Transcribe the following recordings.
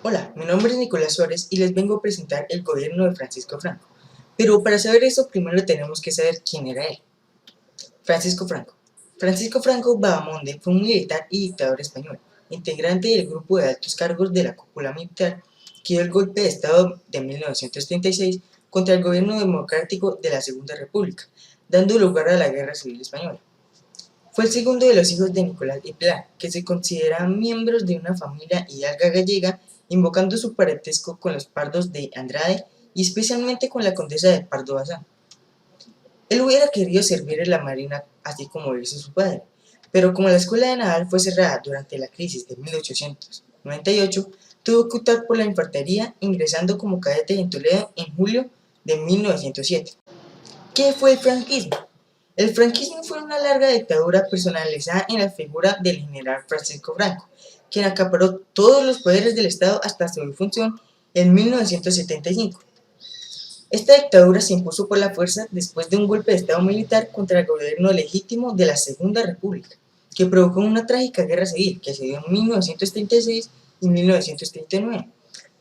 Hola, mi nombre es Nicolás Suárez y les vengo a presentar el gobierno de Francisco Franco. Pero para saber eso, primero tenemos que saber quién era él. Francisco Franco. Francisco Franco Bahamonde fue un militar y dictador español, integrante del grupo de altos cargos de la cúpula militar que dio el golpe de Estado de 1936 contra el gobierno democrático de la Segunda República, dando lugar a la Guerra Civil Española. Fue el segundo de los hijos de Nicolás y Pilar, que se consideraban miembros de una familia hidalga gallega, invocando su parentesco con los Pardos de Andrade y especialmente con la condesa de Pardo Bazán. Él hubiera querido servir en la marina, así como lo hizo su padre, pero como la escuela de naval fue cerrada durante la crisis de 1898, tuvo que optar por la infantería, ingresando como cadete en Toledo en julio de 1907. ¿Qué fue el franquismo? El franquismo fue una larga dictadura personalizada en la figura del general Francisco Franco, quien acaparó todos los poderes del Estado hasta su defunción en 1975. Esta dictadura se impuso por la fuerza después de un golpe de Estado militar contra el gobierno legítimo de la Segunda República, que provocó una trágica guerra civil que se dio en 1936 y 1939,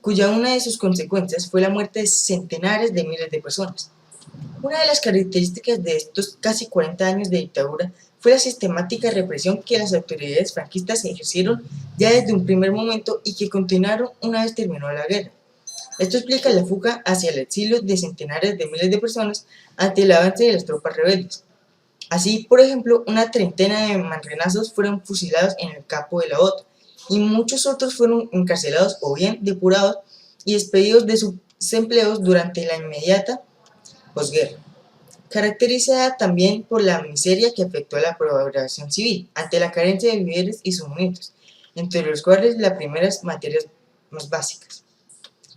cuya una de sus consecuencias fue la muerte de centenares de miles de personas. Una de las características de estos casi 40 años de dictadura fue la sistemática represión que las autoridades franquistas ejercieron ya desde un primer momento y que continuaron una vez terminó la guerra. Esto explica la fuga hacia el exilio de centenares de miles de personas ante el avance de las tropas rebeldes. Así, por ejemplo, una treintena de manrenazos fueron fusilados en el campo de la Bota y muchos otros fueron encarcelados o bien depurados y despedidos de sus empleos durante la inmediata posguerra, caracterizada también por la miseria que afectó a la población civil ante la carencia de víveres y suministros, entre los cuales las primeras materias más básicas.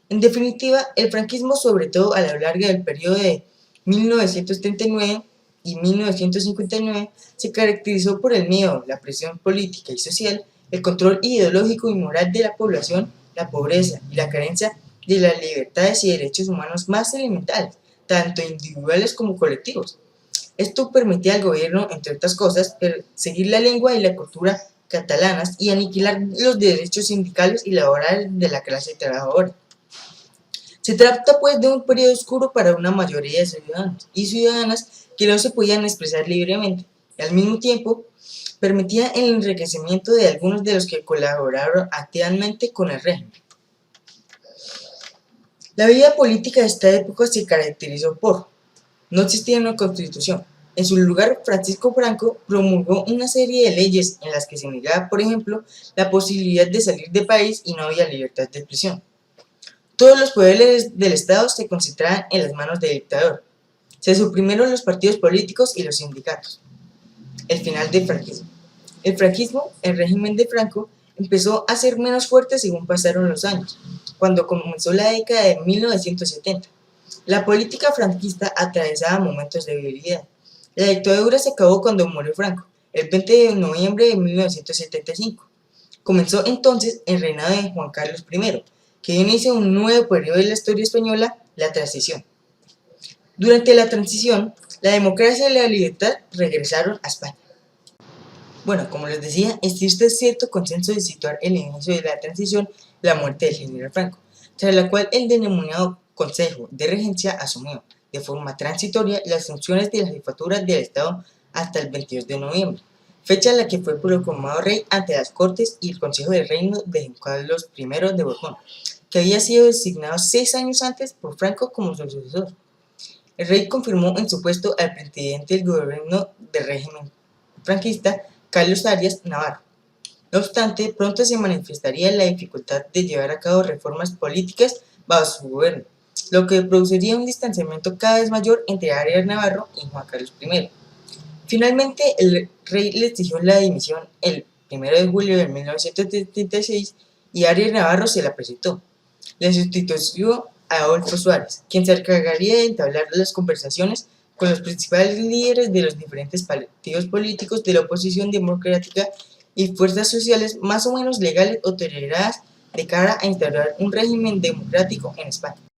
En definitiva, el franquismo, sobre todo a lo largo del periodo de 1939 y 1959, se caracterizó por el miedo, la presión política y social, el control ideológico y moral de la población, la pobreza y la carencia de las libertades y derechos humanos más elementales, tanto individuales como colectivos. Esto permitía al gobierno, entre otras cosas, perseguir la lengua y la cultura catalanas y aniquilar los derechos sindicales y laborales de la clase trabajadora. Se trata pues de un periodo oscuro para una mayoría de ciudadanos y ciudadanas que no se podían expresar libremente, y al mismo tiempo permitía el enriquecimiento de algunos de los que colaboraron activamente con el régimen. La vida política de esta época se caracterizó por: no existía una constitución. En su lugar, Francisco Franco promulgó una serie de leyes en las que se negaba, por ejemplo, la posibilidad de salir del país y no había libertad de expresión. Todos los poderes del Estado se concentraban en las manos del dictador. Se suprimieron los partidos políticos y los sindicatos. El final del franquismo. El franquismo, el régimen de Franco, empezó a ser menos fuerte según pasaron los años, cuando comenzó la década de 1970. La política franquista atravesaba momentos de debilidad. La dictadura se acabó cuando murió Franco, el 20 de noviembre de 1975. Comenzó entonces el reinado de Juan Carlos I, que inicia un nuevo periodo de la historia española, la transición. Durante la transición, la democracia y la libertad regresaron a España. Bueno, como les decía, existe cierto consenso de situar el inicio de la transición la muerte del general Franco, tras la cual el denominado Consejo de Regencia asumió, de forma transitoria, las funciones de la jefatura del Estado hasta el 22 de noviembre, fecha en la que fue proclamado rey ante las Cortes y el Consejo de Reino de Juan Carlos I de Borbón, que había sido designado 6 años antes por Franco como su sucesor. El rey confirmó en su puesto al presidente del gobierno del régimen franquista, Carlos Arias Navarro. No obstante, pronto se manifestaría la dificultad de llevar a cabo reformas políticas bajo su gobierno, lo que produciría un distanciamiento cada vez mayor entre Arias Navarro y Juan Carlos I. Finalmente, el rey le exigió la dimisión el 1 de julio de 1976 y Arias Navarro se la presentó. Le sustituyó a Adolfo Suárez, quien se encargaría de entablar las conversaciones con los principales líderes de los diferentes partidos políticos de la oposición democrática y fuerzas sociales más o menos legales o toleradas de cara a instaurar un régimen democrático en España.